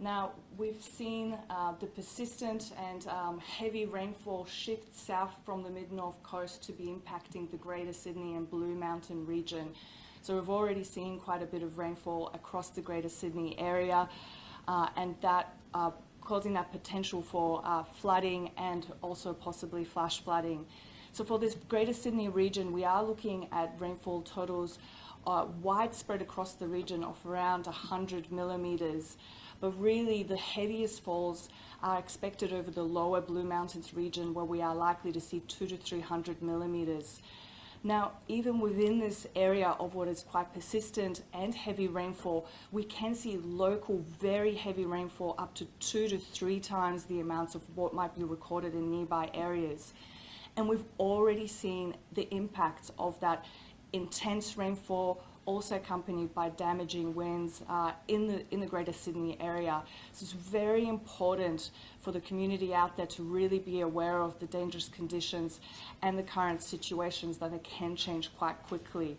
Now, we've seen the persistent and heavy rainfall shift south from the mid-north coast to be impacting the Greater Sydney and Blue Mountain region. So we've already seen quite a bit of rainfall across the Greater Sydney area, and that causing that potential for flooding and also possibly flash flooding. So for this Greater Sydney region, we are looking at rainfall totals widespread across the region of around 100 millimetres. But really the heaviest falls are expected over the lower Blue Mountains region, where we are likely to see 200 to 300 millimetres. Now, even within this area of what is quite persistent and heavy rainfall, we can see local very heavy rainfall up to 2 to 3 times the amounts of what might be recorded in nearby areas. And we've already seen the impacts of that intense rainfall, also accompanied by damaging winds in the Greater Sydney area. So it's very important for the community out there to really be aware of the dangerous conditions and the current situations that it can change quite quickly.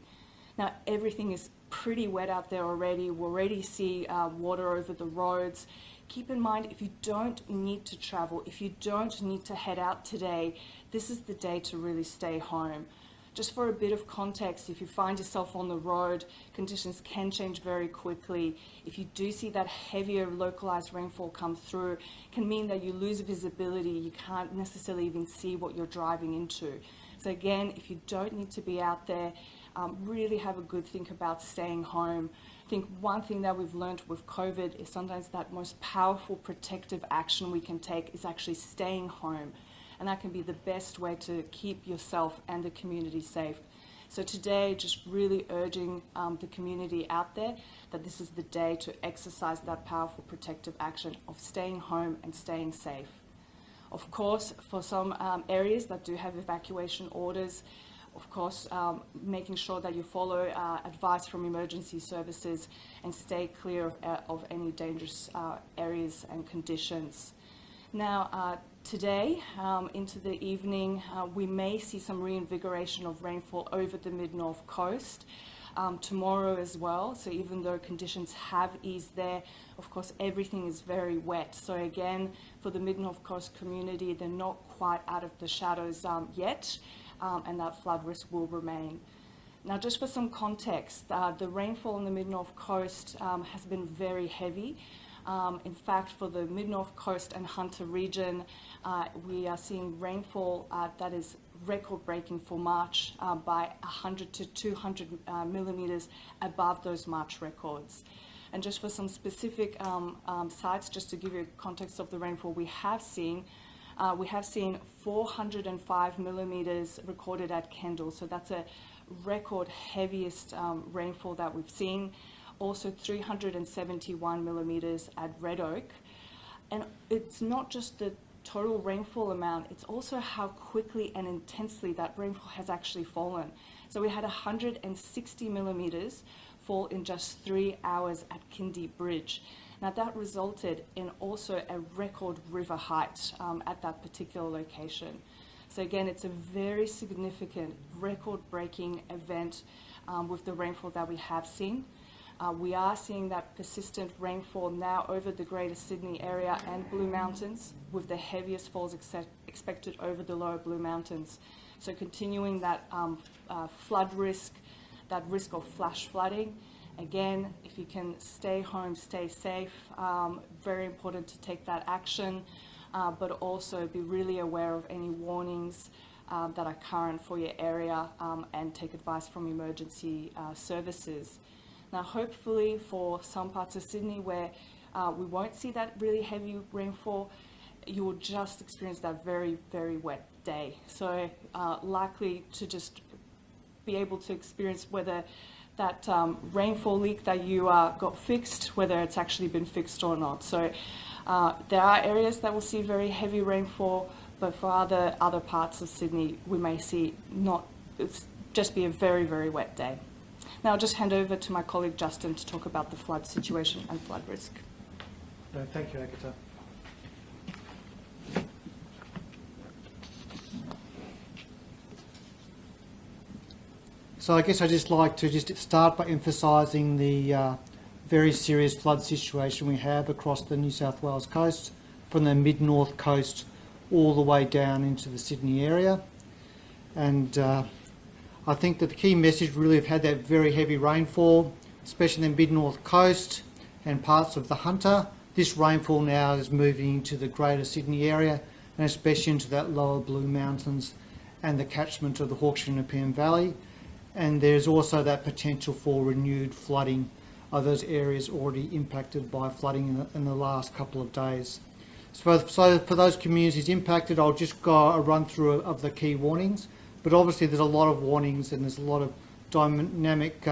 Now, everything is pretty wet out there already. We already see water over the roads. Keep in mind, if you don't need to travel, if you don't need to head out today, this is the day to really stay home. Just for a bit of context, if you find yourself on the road, conditions can change very quickly. If you do see that heavier localized rainfall come through, it can mean that you lose visibility. You can't necessarily even see what you're driving into. So again, if you don't need to be out there, really have a good think about staying home. I think one thing that we've learned with COVID is sometimes that most powerful protective action we can take is actually staying home. And that can be the best way to keep yourself and the community safe. So today, just really urging the community out there that this is the day to exercise that powerful protective action of staying home and staying safe. Of course, for some areas that do have evacuation orders, of course, making sure that you follow advice from emergency services and stay clear of any dangerous areas and conditions. Now, today into the evening, we may see some reinvigoration of rainfall over the mid-north coast. Tomorrow as well, so even though conditions have eased there, of course everything is very wet. So again, for the mid-north coast community, they're not quite out of the shadows yet, and that flood risk will remain. Now, just for some context, the rainfall on the mid-north coast has been very heavy. In fact, for the mid-north coast and Hunter region, we are seeing rainfall that is record-breaking for March by 100 to 200 millimetres above those March records. And just for some specific sites, just to give you a context of the rainfall we have seen 405 millimetres recorded at Kendall, so that's a record heaviest rainfall that we've seen. Also 371 millimetres at Red Oak. And it's not just the total rainfall amount, it's also how quickly and intensely that rainfall has actually fallen. So we had 160 millimetres fall in just 3 hours at Kindy Bridge. Now that resulted in also a record river height at that particular location. So again, it's a very significant record-breaking event with the rainfall that we have seen. We are seeing that persistent rainfall now over the Greater Sydney area and Blue Mountains, with the heaviest falls expected over the lower Blue Mountains. So continuing that flood risk, that risk of flash flooding. Again, if you can stay home, stay safe, very important to take that action, but also be really aware of any warnings that are current for your area and take advice from emergency services. Now, hopefully for some parts of Sydney where we won't see that really heavy rainfall, you will just experience that very, very wet day. So likely to just be able to experience whether that rainfall leak that you got fixed, whether it's actually been fixed or not. So there are areas that will see very heavy rainfall, but for other parts of Sydney, we may see just be a very, very wet day. Now I'll just hand over to my colleague Justin to talk about the flood situation and flood risk. Thank you, Agatha. So I guess I'd just like to start by emphasising the very serious flood situation we have across the New South Wales coast, from the mid-north coast all the way down into the Sydney area. And I think that the key message, really, have had that very heavy rainfall, especially in the mid-north coast and parts of the Hunter. This rainfall now is moving into the greater Sydney area, and especially into that lower Blue Mountains and the catchment of the Hawkesbury and Nepean Valley. And there's also that potential for renewed flooding of those areas already impacted by flooding in the last couple of days. So for those communities impacted, I'll just go a run through of the key warnings. But obviously there's a lot of warnings, and there's a lot of dynamic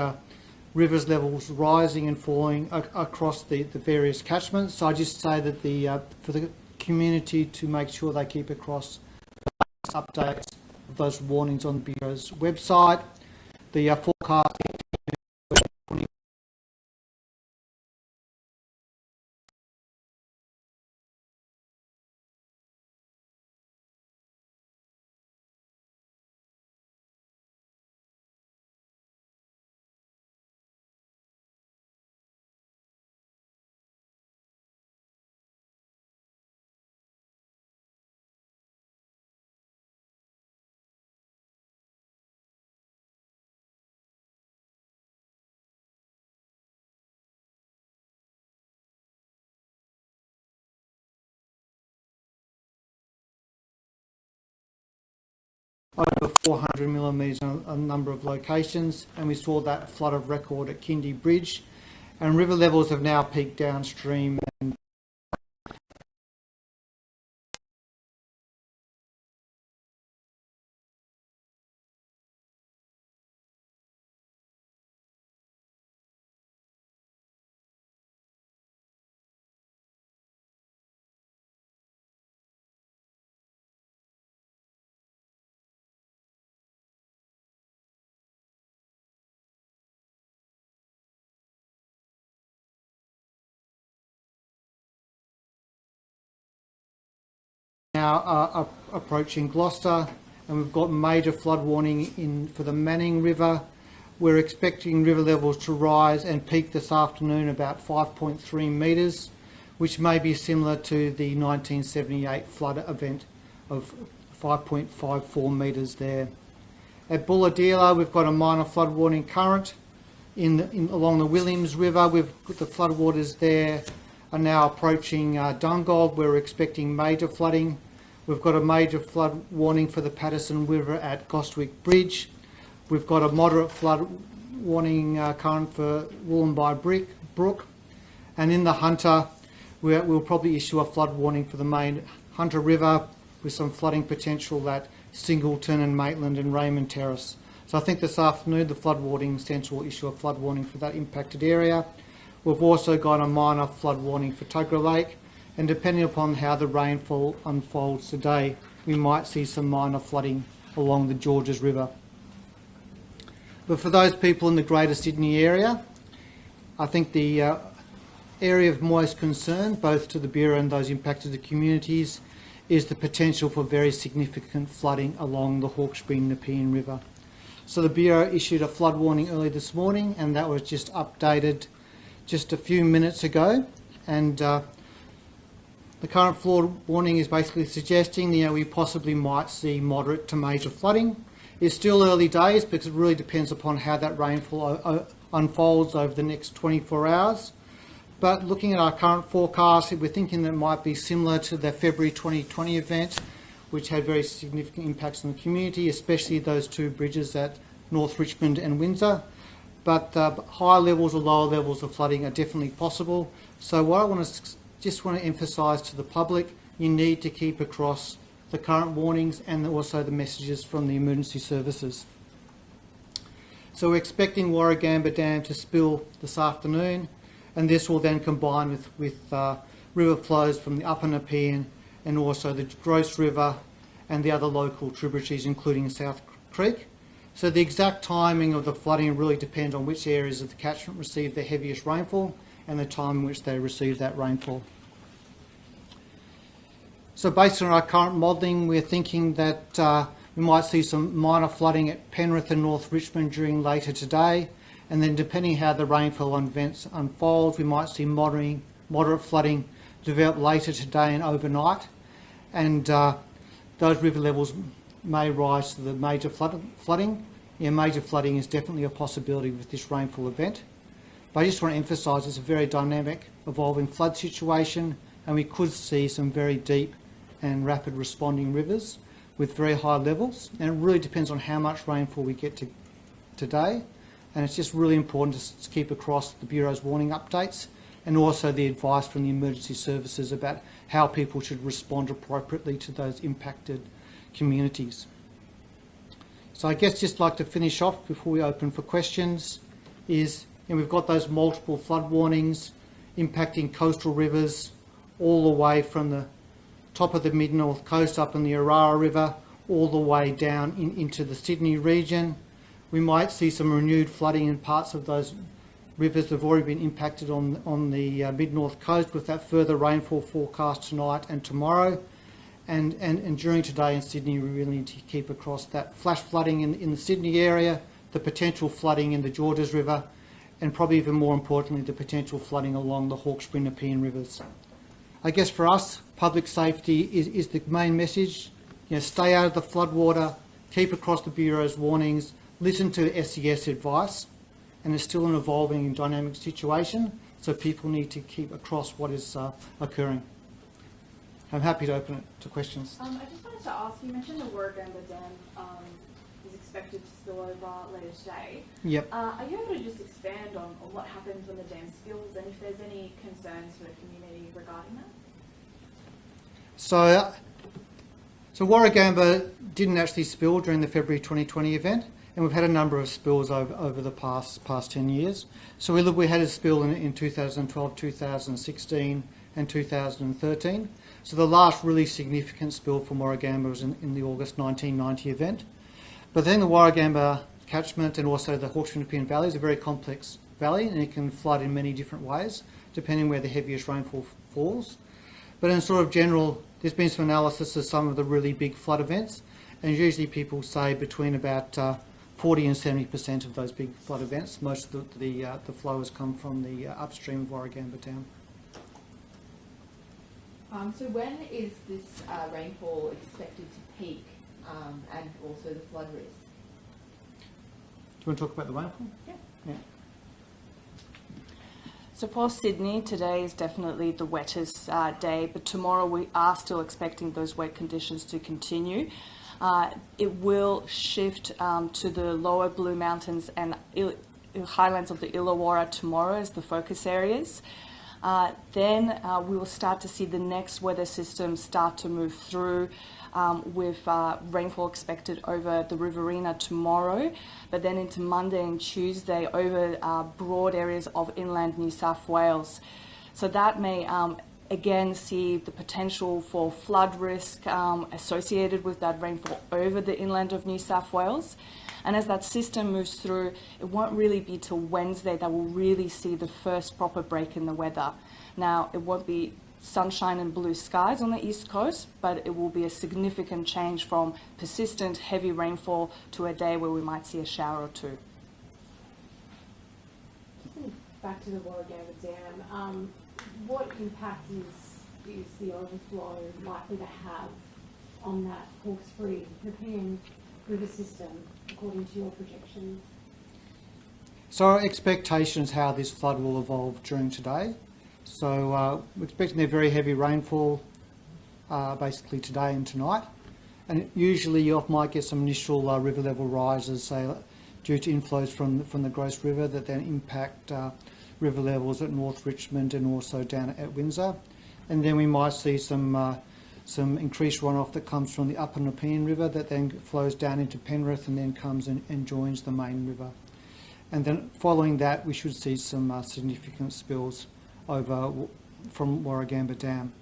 rivers levels rising and falling across the various catchments. So I just say that for the community to make sure they keep across updates of those warnings on the Bureau's website. The forecast over 400 millimetres on a number of locations, and we saw that flood of record at Kindy Bridge, and river levels have now peaked downstream. And now are approaching Gloucester, and we've got major flood warning for the Manning River. We're expecting river levels to rise and peak this afternoon about 5.3 metres, which may be similar to the 1978 flood event of 5.54 metres there. At Bulahdelah, we've got a minor flood warning current along the Williams River. We've got the floodwaters there are now approaching Dungog. We're expecting major flooding. We've got a major flood warning for the Patterson River at Gostwick Bridge. We've got a moderate flood warning current for Wollombi Brook. And in the Hunter, we'll probably issue a flood warning for the main Hunter River, with some flooding potential at Singleton and Maitland and Raymond Terrace. So I think this afternoon the Flood Warning Centre will issue a flood warning for that impacted area. We've also got a minor flood warning for Tuggerah Lake, and depending upon how the rainfall unfolds today, we might see some minor flooding along the Georges River. But for those people in the Greater Sydney area, I think the area of most concern, both to the Bureau and those impacted the communities, is the potential for very significant flooding along the Hawkesbury and Nepean River. So the Bureau issued a flood warning early this morning, and that was just updated just a few minutes ago. And the current flood warning is basically suggesting we possibly might see moderate to major flooding. It's still early days because it really depends upon how that rainfall unfolds over the next 24 hours. But looking at our current forecast, we're thinking that it might be similar to the February 2020 event, which had very significant impacts on the community, especially those two bridges at North Richmond and Windsor. But higher levels or lower levels of flooding are definitely possible. So what I just want to emphasise to the public, you need to keep across the current warnings and also the messages from the emergency services. So we're expecting Warragamba Dam to spill this afternoon, and this will then combine with river flows from the Upper Nepean and also the Gross River and the other local tributaries, including South Creek. So the exact timing of the flooding really depends on which areas of the catchment receive the heaviest rainfall and the time in which they receive that rainfall. So based on our current modelling, we're thinking that we might see some minor flooding at Penrith and North Richmond during later today, And then depending how the rainfall events unfold, we might see moderate flooding develop later today and overnight. And those river levels may rise to the major flooding. Yeah, major flooding is definitely a possibility with this rainfall event. But I just want to emphasise it's a very dynamic, evolving flood situation, and we could see some very deep and rapid responding rivers with very high levels. And it really depends on how much rainfall we get today. And it's just really important to keep across the Bureau's warning updates and also the advice from the emergency services about how people should respond appropriately to those impacted communities. So I guess just like to finish off before we open for questions is, we've got those multiple flood warnings impacting coastal rivers all the way from the top of the mid-north coast up in the Orara River all the way down into the Sydney region. We might see some renewed flooding in parts of those rivers that have already been impacted on the mid-north coast with that further rainfall forecast tonight and tomorrow. And during today in Sydney, we really need to keep across that flash flooding in the Sydney area, the potential flooding in the Georges River, and probably even more importantly, the potential flooding along the Hawkesbury and Nepean rivers. I guess for us, public safety is the main message. Stay out of the floodwater, keep across the Bureau's warnings, listen to SES advice, and it's still an evolving and dynamic situation, so people need to keep across what is occurring. I'm happy to open it to questions. I just wanted to ask, you mentioned the Warragamba Dam is expected to spill over later today. Yep. Are you able to just expand on what happens when the dam spills and if there's any concerns for the community regarding that? So Warragamba didn't actually spill during the February 2020 event, and we've had a number of spills over the past 10 years. So we had a spill in 2012, 2016 and 2013. So the last really significant spill from Warragamba was in the August 1990 event. But then the Warragamba catchment and also the Hawkesbury and Nepean Valley is a very complex valley, and it can flood in many different ways, depending where the heaviest rainfall falls. But in sort of general, there's been some analysis of some of the really big flood events, and usually people say between about 40 and 70% of those big flood events. Most of the flow has come from the upstream of Warragamba Dam. So when is this rainfall expected to peak and also the flood risk? Do you want to talk about the rainfall? Yeah. So for Sydney, today is definitely the wettest day, but tomorrow we are still expecting those wet conditions to continue. It will shift to the lower Blue Mountains and highlands of the Illawarra tomorrow as the focus areas. Then we will start to see the next weather system start to move through with rainfall expected over the Riverina tomorrow, but then into Monday and Tuesday over broad areas of inland New South Wales. So that may again see the potential for flood risk associated with that rainfall over the inland of New South Wales. And as that system moves through, it won't really be till Wednesday that we'll really see the first proper break in the weather. Now, it won't be sunshine and blue skies on the east coast, but it will be a significant change from persistent heavy rainfall to a day where we might see a shower or two. Back to the Warragamba Dam, what impact is the overflow likely to have on that Hawkesbury Nepean river system, according to your projections? So our expectation is how this flood will evolve during today. So we're expecting a very heavy rainfall basically today and tonight. And usually you might get some initial river level rises, say, due to inflows from the Gross River that then impact river levels at North Richmond and also down at Windsor. And then we might see some increased runoff that comes from the upper Nepean River that then flows down into Penrith and then comes and joins the main river. And then following that, we should see some significant spills over from Warragamba Dam.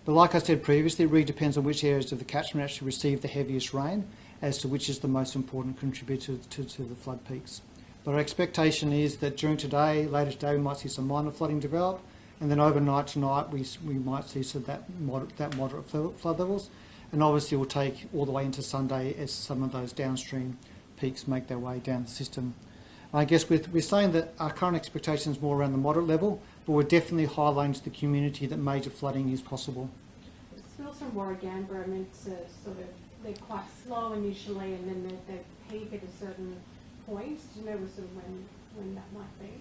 But like I said previously, it really depends on which areas of the catchment actually receive the heaviest rain as to which is the most important contributor to the flood peaks. But our expectation is that during today, later today, we might see some minor flooding develop, and then overnight tonight we might see some that moderate flood levels, and obviously it will take all the way into Sunday as some of those downstream peaks make their way down the system. I guess we're saying that our current expectation is more around the moderate level, but we're definitely highlighting to the community that major flooding is possible. Spills from Warragamba are meant to sort of, they're quite slow initially and then they peak at a certain point. Do you know sort of when that might be?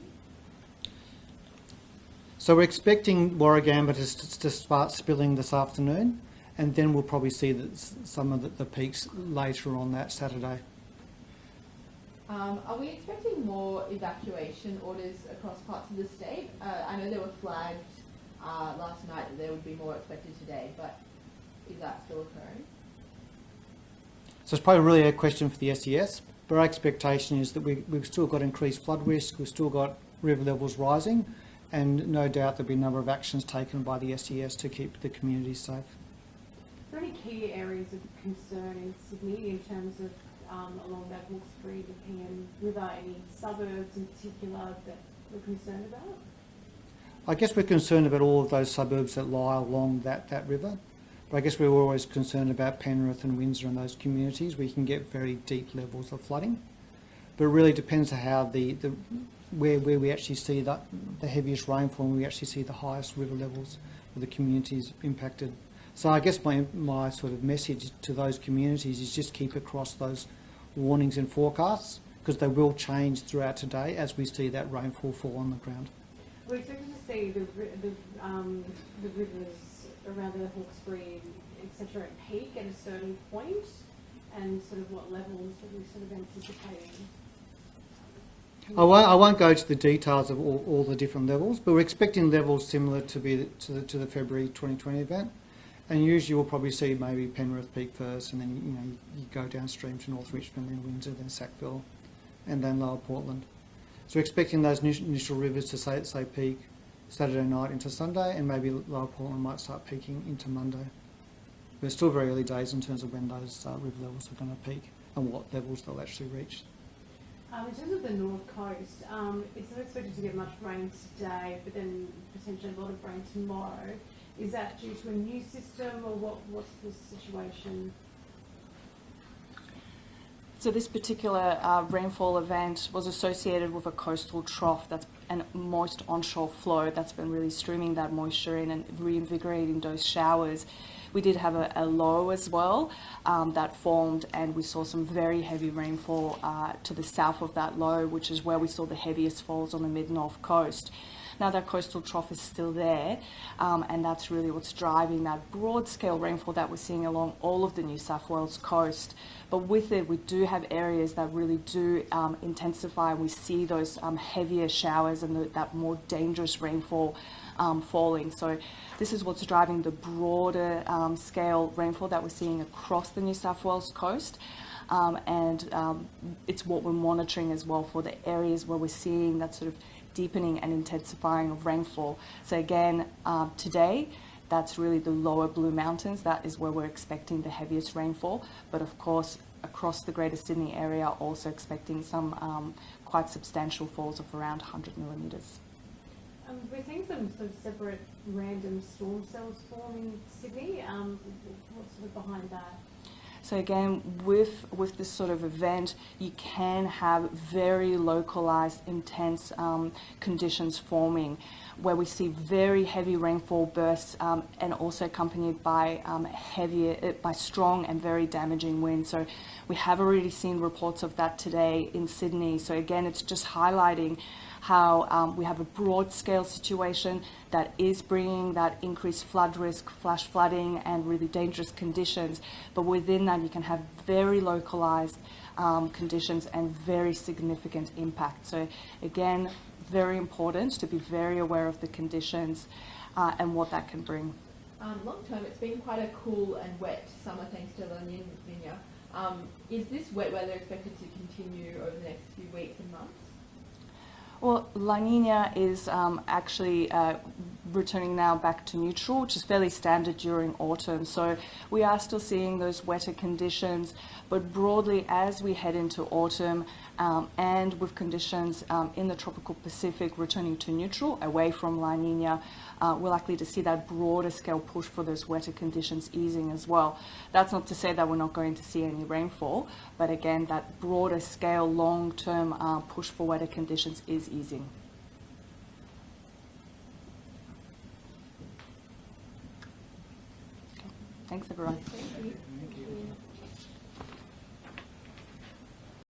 So we're expecting Warragamba to start spilling this afternoon, and then we'll probably see some of the peaks later on that Saturday. Are we expecting more evacuation orders across parts of the state? I know they were flagged last night that there would be more expected today, but is that still occurring? So it's probably really a question for the SES, but our expectation is that we've still got increased flood risk, we've still got river levels rising, and no doubt there'll be a number of actions taken by the SES to keep the community safe. Are there any key areas of concern in Sydney in terms of along that Hawkesbury, the PM River, any suburbs in particular that we're concerned about? I guess we're concerned about all of those suburbs that lie along that river, but I guess we're always concerned about Penrith and Windsor and those communities where you can get very deep levels of flooding. But it really depends on how where we actually see the heaviest rainfall and we actually see the highest river levels of the communities impacted. So I guess my sort of message to those communities is just keep across those warnings and forecasts, because they will change throughout today as we see that rainfall fall on the ground. We're expecting to see the rivers around the Hawkesbury, etc., peak at a certain point, and sort of what levels are we sort of anticipating? I won't go to the details of all the different levels, but we're expecting levels similar to the February 2020 event. And usually we'll probably see maybe Penrith peak first, and then you go downstream to North Richmond, then Windsor, then Sackville, and then Lower Portland. So we're expecting those initial rivers to say peak Saturday night into Sunday, and maybe Lower Portland might start peaking into Monday. But it's still very early days in terms of when those river levels are going to peak and what levels they'll actually reach. In terms of the North Coast, it's not expected to get much rain today, but then potentially a lot of rain tomorrow. Is that due to a new system, or what's the situation? So this particular rainfall event was associated with a coastal trough and moist onshore flow that's been really streaming that moisture in and reinvigorating those showers. We did have a low as well that formed, and we saw some very heavy rainfall to the south of that low, which is where we saw the heaviest falls on the mid-north coast. Now that coastal trough is still there, and that's really what's driving that broad-scale rainfall that we're seeing along all of the New South Wales coast. But with it, we do have areas that really do intensify. We see those heavier showers and that more dangerous rainfall falling. So this is what's driving the broader scale rainfall that we're seeing across the New South Wales coast. It's what we're monitoring as well for the areas where we're seeing that sort of deepening and intensifying of rainfall. So again, today, that's really the lower Blue Mountains. That is where we're expecting the heaviest rainfall. But of course, across the Greater Sydney area, also expecting some quite substantial falls of around 100 millimetres. We're seeing some sort of separate random storm cells form in Sydney. What's sort of behind that? So again, with this sort of event, you can have very localised, intense conditions forming, where we see very heavy rainfall bursts and also accompanied by by strong and very damaging winds. So we have already seen reports of that today in Sydney. So again, it's just highlighting how we have a broad-scale situation that is bringing that increased flood risk, flash flooding, and really dangerous conditions. But within that, you can have very localised conditions and very significant impact. So again, very important to be very aware of the conditions and what that can bring. Long term, it's been quite a cool and wet summer thanks to La Nina. Is this wet weather expected to continue over the next few weeks and months? Well, La Nina is actually returning now back to neutral, which is fairly standard during autumn. So we are still seeing those wetter conditions, but broadly as we head into autumn and with conditions in the tropical Pacific returning to neutral, away from La Nina, we're likely to see that broader scale push for those wetter conditions easing as well. That's not to say that we're not going to see any rainfall, but again, that broader scale long-term push for wetter conditions is easing. Okay. Thanks, everyone. Thank you.